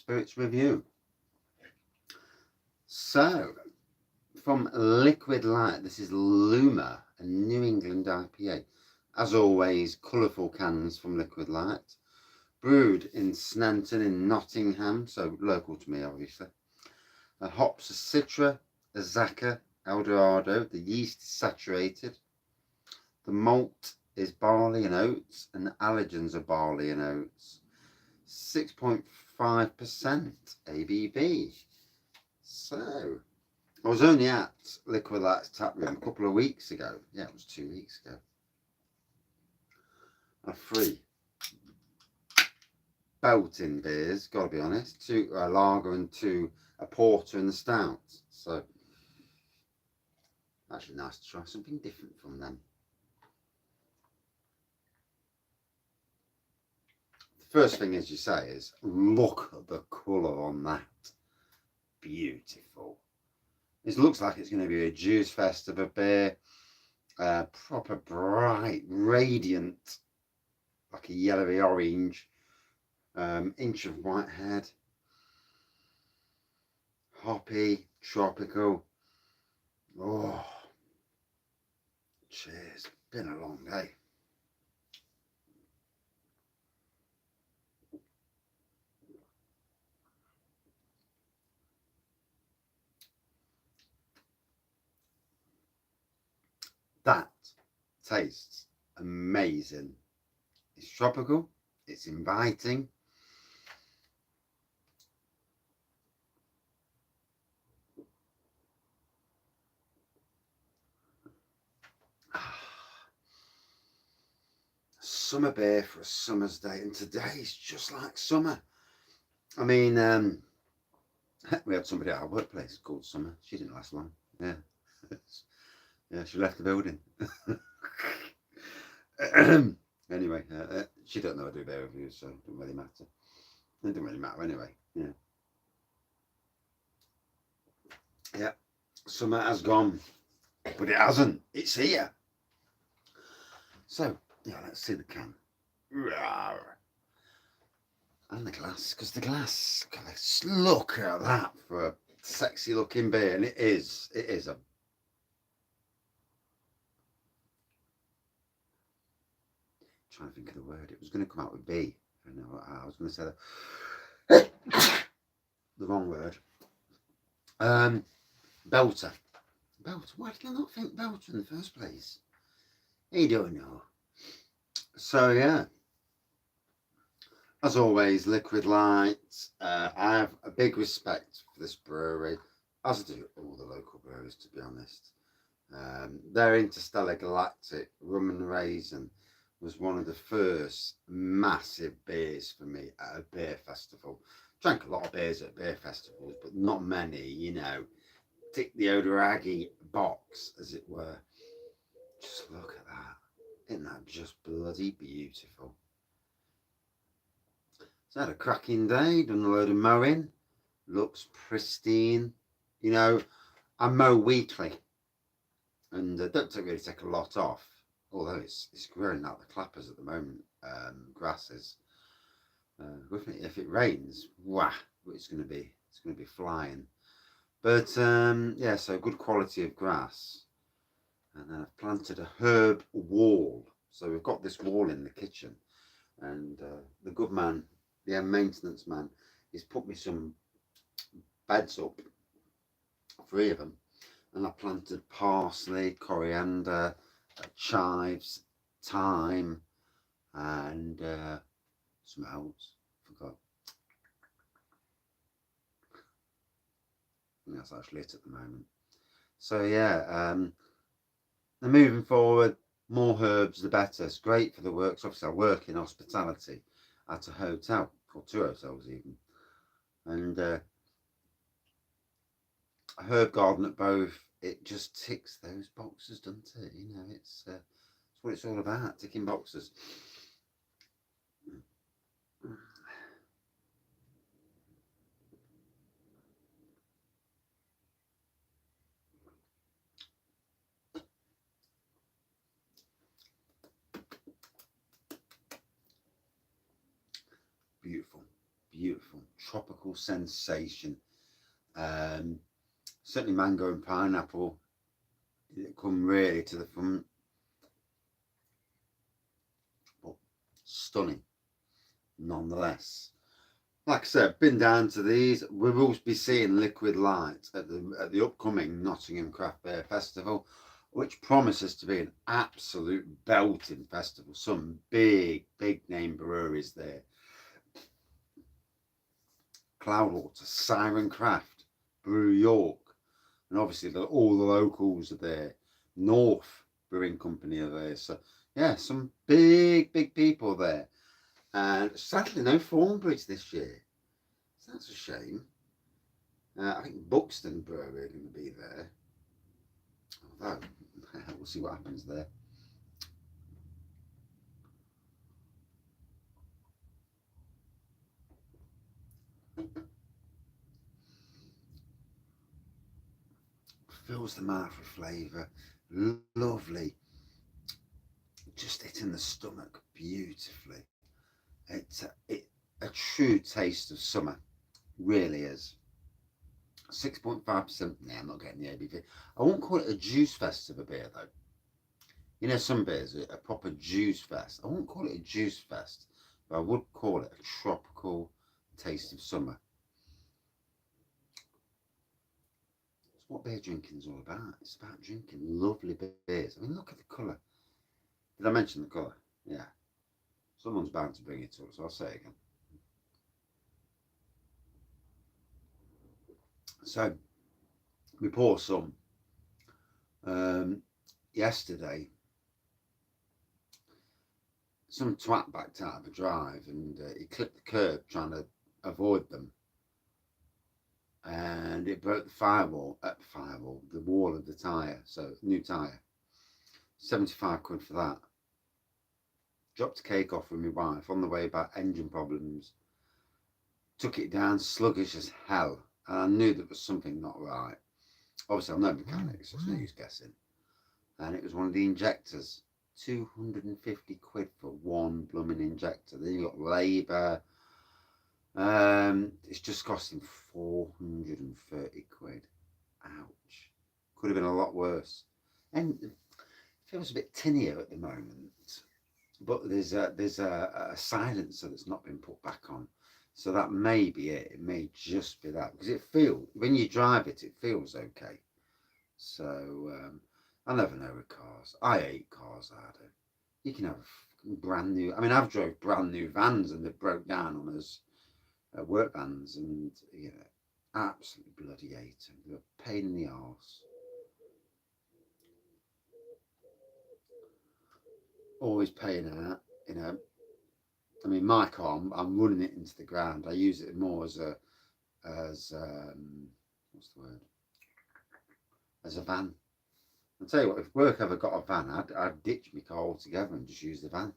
spirits review. So, from Liquid Light, this is Loomer, a New England IPA. As always, colourful cans from Liquid Light. Brewed in Snanton in Nottingham, so local to me, obviously. Hops are Citra, Azaka, Eldorado. The yeast is saturated. The malt is barley and oats, and the allergens are barley and oats. 6.5% ABV. So, I was only at Liquid Light's tap room a couple of weeks ago. Yeah, it was 2 weeks ago. A free belting beers, gotta be honest. 2 a lager and 2 a porter and the stout. So, actually nice to try something different from them. The first thing, as you say, is look at the colour on that. Beautiful. It looks like it's going to be a juice fest of a beer. Proper bright, radiant, like a yellowy orange. Inch of white head. Hoppy, tropical. Oh, cheers. Been a long day. That tastes amazing. It's tropical, it's inviting. Summer beer for a summer's day, and today's just like summer. I mean, we had somebody at our workplace called Summer. She didn't last long. Yeah. Yeah, she left the building. Anyway, she don't know how to do beer reviews, so it doesn't really matter. It doesn't really matter anyway. Yeah. Yeah. Summer has gone, but it hasn't. It's here. So, yeah, let's see the can. And the glass, because the glass, let's look at that for a sexy looking beer, and it is a trying to think of the word. It was going to come out with B. I know. I was going to say that. The wrong word. Belter. Belter. Why did I not think Belter in the first place? You don't know. So yeah. As always, Liquid Light. I have a big respect for this brewery, as do all the local breweries, to be honest. Their Interstellar Galactic Rum and Raisin was one of the first massive beers for me at a beer festival. Drank a lot of beers at beer festivals, but not many, you know. Tick the wraggy box, as it were. Just look at that. Isn't that just bloody beautiful? So I had a cracking day, done a load of mowing. Looks pristine. You know, I mow weekly. And don't really take a lot off. Although it's growing out the clappers at the moment, grasses. If it rains, wow, it's going to be flying. But yeah, so good quality of grass. And then I've planted a herb wall. So we've got this wall in the kitchen, and the good man, the maintenance man, he's put me some beds up, 3 of them, and I planted parsley, coriander, chives, thyme, and some else. Forgot. I think that's actually it at the moment. So yeah, and moving forward, more herbs the better. It's great for the works. Obviously, I work in hospitality at a hotel, or 2 hotels even, and a herb garden at both. It just ticks those boxes, doesn't it? You know, it's what it's all about, ticking boxes. Beautiful. beautiful tropical sensation. Certainly mango and pineapple come really to the front, but stunning nonetheless. Like I said, been down to these. We will be seeing Liquid Light at the upcoming Nottingham Craft Beer Festival, which promises to be an absolute belting festival. Some big name breweries there. Cloudwater, Siren Craft, Brew York, and obviously all the locals are there. North Brewing Company are there. So yeah, some big people there. And sadly, no Thornbridge this year. So that's a shame. I think Buxton Brewery are going to be there. Although, we'll see what happens there. Fills the mouth with flavour. Lovely. Just hitting the stomach beautifully. It's a true taste of summer. Really is. 6.5%. Yeah, I'm not getting the ABV. I won't call it a juice fest of a beer though. You know, some beers are a proper juice fest. I won't call it a juice fest, but I would call it a tropical taste of summer. It's what beer drinking is all about. It's about drinking lovely beers. I mean, look at the colour. Did I mention the colour? Yeah. Someone's bound to bring it up, so I'll say it again. So, we pour some. Yesterday, some twat backed out of a drive and he clipped the curb trying to avoid them. And it broke the wall of the tyre. So, new tyre. 75 quid for that. Dropped a cake off with my wife on the way back, engine problems. Took it down, sluggish as hell. And I knew there was something not right. Obviously, I'm no mechanic, so it's no use guessing. And it was one of the injectors. 250 quid for one blooming injector. Then you got labour. It's just costing 430 quid. Ouch. Could have been a lot worse. And it feels a bit tinnier at the moment. But there's a silencer that's not been put back on. So that may be it. It may just be that. Because it feels, when you drive it, it feels okay. So I never know with cars. I hate cars, I do. You can have brand new, I mean, I've drove brand new vans and they broke down on us, work vans, and, you know, absolutely bloody hate them. They're a pain in the arse. Always paying out, you know. I mean, my car, I'm running it into the ground. I use it more as what's the word? As a van. I'll tell you what, if work ever got a van, I'd ditch my car altogether and just use the van.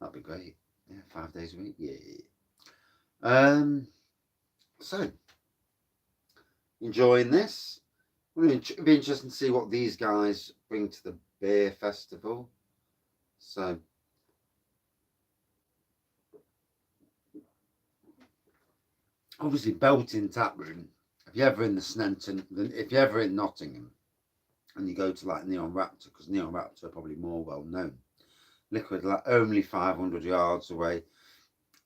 That'd be great. Yeah, 5 days a week. Yeah. So, enjoying this. It'll be interesting to see what these guys bring to the beer festival. So, obviously, Belting Tap Room. If you're ever in the Snenton, if you're ever in Nottingham, and you go to like Neon Raptor, because Neon Raptor are probably more well known. Liquid, like only 500 yards away,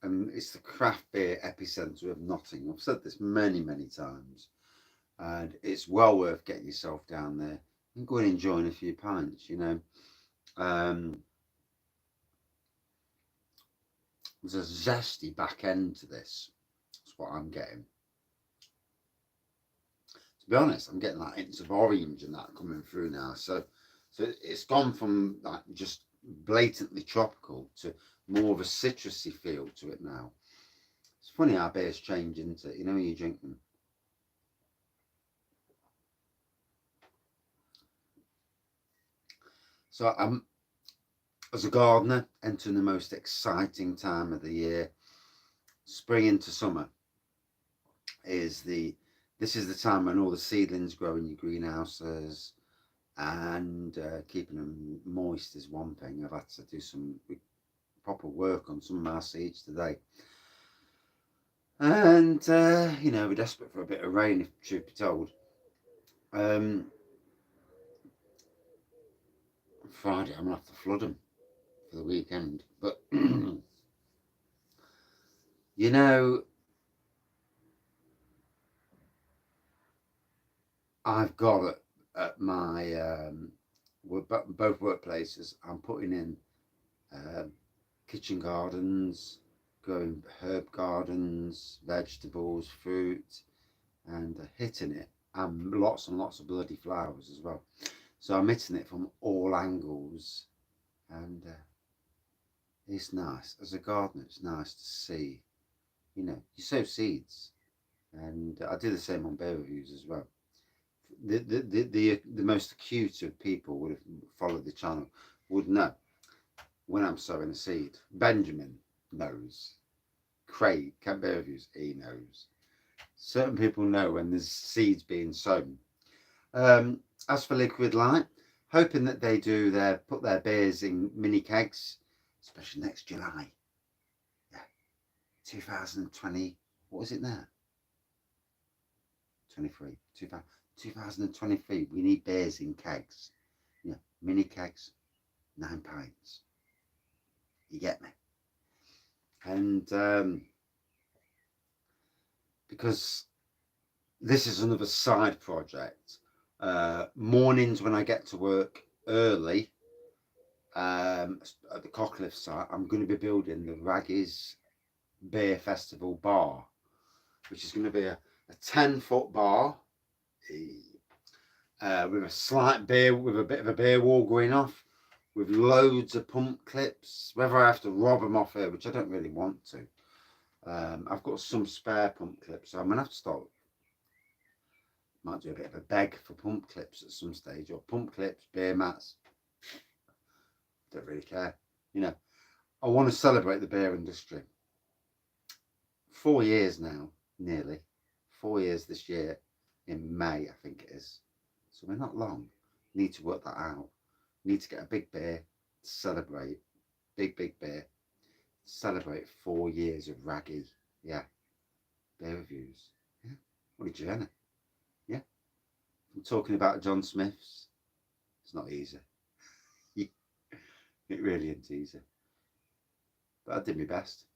and it's the craft beer epicentre of Nottingham. I've said this many times, and it's well worth getting yourself down there and go and enjoying a few pints. You know, there's a zesty back end to this. That's what I'm getting. To be honest, I'm getting like hints of orange and that coming through now. So it's gone from like just blatantly tropical to more of a citrusy feel to it now. It's funny how beers change into, you know, when you drink them. So I'm, as a gardener, entering the most exciting time of the year. Spring into summer is this is the time when all the seedlings grow in your greenhouses, and keeping them moist is one thing. I've had to do some proper work on some of our seeds today. And, you know, we're desperate for a bit of rain, if truth be told. Friday, I'm going to have to flood them for the weekend. But, you know, I've got at my both workplaces, I'm putting in kitchen gardens, growing herb gardens, vegetables, fruit, and hitting it, and lots of bloody flowers as well. So I'm hitting it from all angles, and it's nice. As a gardener, it's nice to see, you know, you sow seeds, and I do the same on beer reviews as well. The most acute of people would have followed the channel would know when I'm sowing a seed. Benjamin knows. Craig, Camp Bear Reviews, he knows. Certain people know when there's seeds being sown. As for Liquid Light, hoping that they put their beers in mini kegs, especially next July. Yeah, 2020. What was it now? 23. 2023. We need beers in kegs. Yeah, mini kegs, 9 pints. You get me? And because this is another side project. Mornings when I get to work early at the Cockcliff site, I'm going to be building the Wraggys Beer Festival bar, which is going to be a 10-foot bar with a slight beer, with a bit of a beer wall going off, with loads of pump clips. Whether I have to rob them off here, which I don't really want to. I've got some spare pump clips, so I'm going to have to start. Might do a bit of a beg for pump clips at some stage, or pump clips, beer mats. Don't really care. You know, I want to celebrate the beer industry. 4 years now, nearly. 4 years this year, in May, I think it is. So we're not long. Need to work that out. Need to get a big beer to celebrate. Big beer. Celebrate 4 years of Wraggy. Yeah. Beer reviews. Yeah. What a journey. Yeah. I'm talking about John Smith's. It's not easy. It really isn't easy. But I did my best.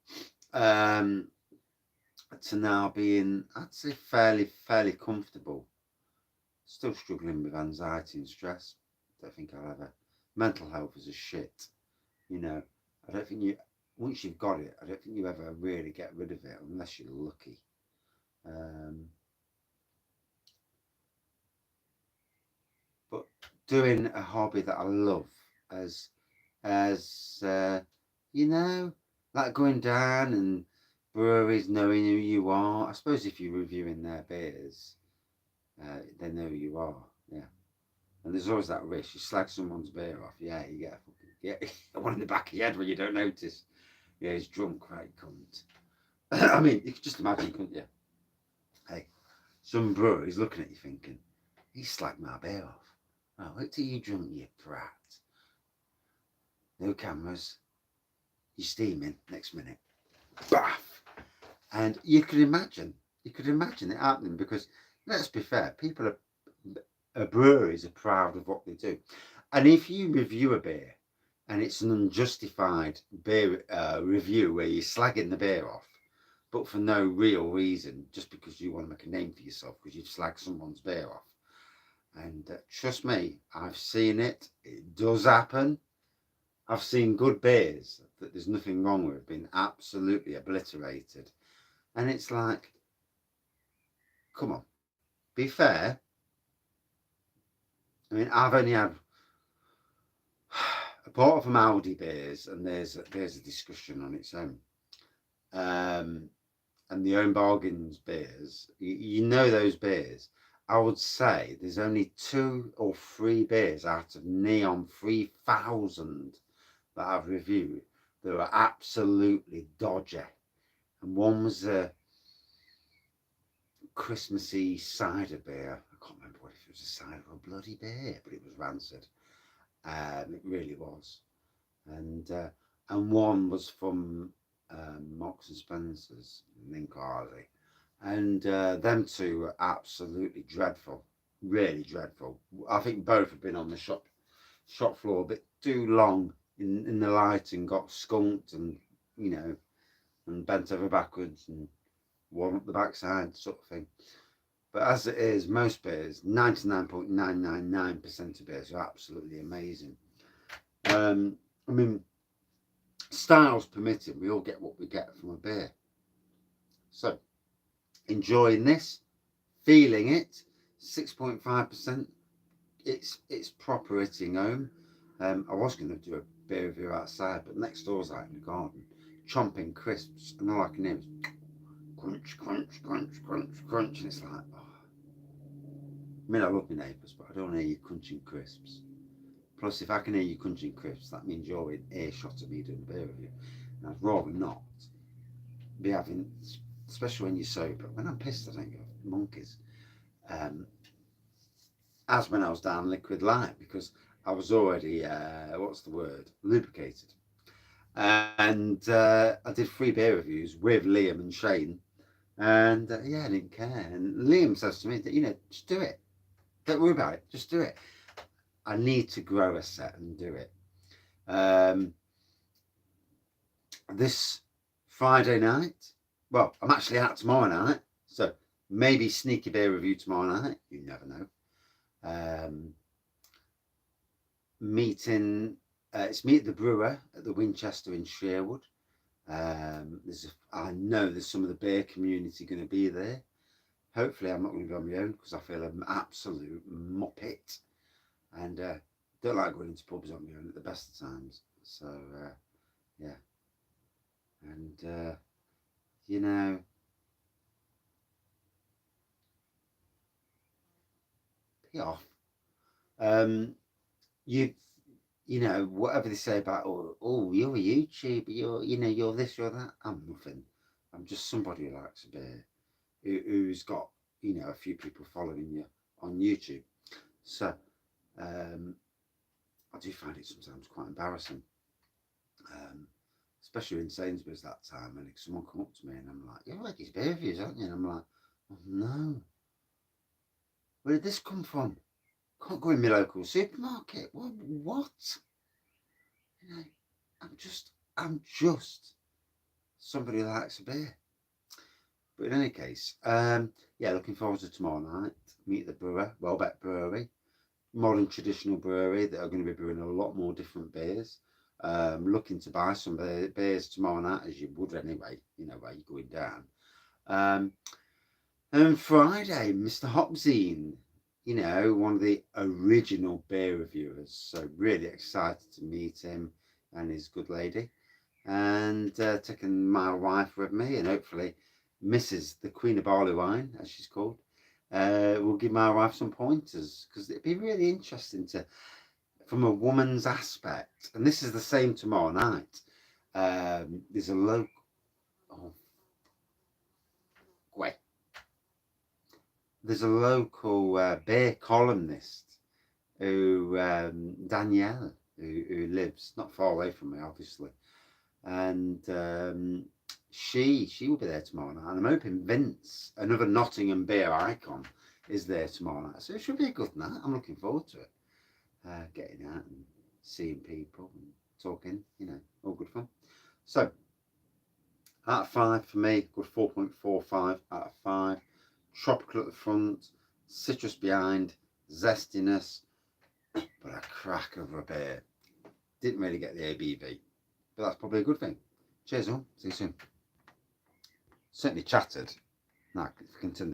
To now being, I'd say, fairly comfortable. Still struggling with anxiety and stress. Don't think I'll ever. Mental health is a shit. You know, I don't think once you've got it, I don't think you ever really get rid of it unless you're lucky. But doing a hobby that I love, as you know, like going down and breweries, knowing who you are. I suppose if you're reviewing their beers, they know who you are. Yeah. And there's always that risk. You slag someone's beer off. Yeah, you get one in the back of your head where you don't notice. Yeah, he's drunk, right, cunt. I mean, you could just imagine, couldn't you? Hey, some brewer is looking at you thinking, he slagged my beer off. Oh, wait till you drunk, you brat. No cameras. You're steaming next minute. Baff. And you could imagine it happening because, let's be fair, breweries are proud of what they do. And if you review a beer and it's an unjustified beer review where you're slagging the beer off, but for no real reason, just because you want to make a name for yourself because you've slagged someone's beer off. And trust me, I've seen it. It does happen. I've seen good beers that there's nothing wrong with being absolutely obliterated. And it's like, come on, be fair. I mean, I've only had, apart from Aldi beers, and there's a discussion on its own. And the Own Bargains beers, you know those beers. I would say there's only 2 or 3 beers out of neon 3,000 that I've reviewed that were absolutely dodgy. And one was a Christmassy cider beer. I can't remember if it was a cider or a bloody beer, but it was rancid. It really was. And one was from Marks and Spencer's, Link Hardy, and them two were absolutely dreadful, really dreadful. I think both have been on the shop floor a bit too long in the light and got skunked and and bent over backwards and worn up the backside sort of thing. But as it is, most beers, 99.999% of beers are absolutely amazing. I mean, styles permitting, we all get what we get from a beer. So, enjoying this, feeling it, 6.5%. It's proper hitting home. I was going to do a beer review outside, but next door's out in the garden, chomping crisps, and all I can hear is crunch, crunch, crunch, crunch, crunch, and it's like, oh. I mean, I love my neighbours, but I don't want to hear you crunching crisps. Plus, if I can hear you crunching crisps, that means you're in earshot of me doing a beer review. And I'd rather not be having, especially when you're sober. When I'm pissed, I don't go monkeys. As when I was down Liquid Light, because I was already, lubricated. And I did 3 beer reviews with Liam and Shane. And yeah, I didn't care. And Liam says to me that, just do it. Don't worry about it. Just do it. I need to grow a set and do it. This Friday night, well, I'm actually out tomorrow night, so maybe sneaky beer review tomorrow night. You never know. It's meet the brewer at the Winchester in Sherwood. I know there's some of the beer community going to be there. Hopefully I'm not going to be on my own because I feel an absolute muppet and don't like going into pubs on my own at the best of times. So yeah, and pee off. Whatever they say about, oh, you're a YouTuber, you're this, you're that. I'm nothing. I'm just somebody who likes a beer, who's got, a few people following you on YouTube. So, I do find it sometimes quite embarrassing, especially in Sainsbury's that time, and someone come up to me and I'm like, you're like his beer reviews, aren't you? And I'm like, oh no, where did this come from? Can't go in my local supermarket. What? I'm just somebody who likes a beer. But in any case, looking forward to tomorrow night. Meet the brewer, Welbeck Brewery, modern traditional brewery that are going to be brewing a lot more different beers. Looking to buy some beers tomorrow night, as you would anyway, while you're going down. And Friday, Mr. Hopzine, one of the original beer reviewers. So really excited to meet him and his good lady. And taking my wife with me, and hopefully Mrs. the Queen of Barley Wine, as she's called, will give my wife some pointers, because it'd be really interesting from a woman's aspect. And this is the same tomorrow night. There's a local... There's a local beer columnist who, Danielle, who lives not far away from me, obviously. And she will be there tomorrow night. And I'm hoping Vince, another Nottingham beer icon, is there tomorrow night. So it should be a good night. I'm looking forward to it. Getting out and seeing people and talking, all good fun. So, out of 5 for me, good 4.45 out of 5. Tropical at the front, citrus behind, zestiness, but a crack of a beer. Didn't really get the ABV, but that's probably a good thing. Cheers all, see you soon. Certainly chatted. Now, continue.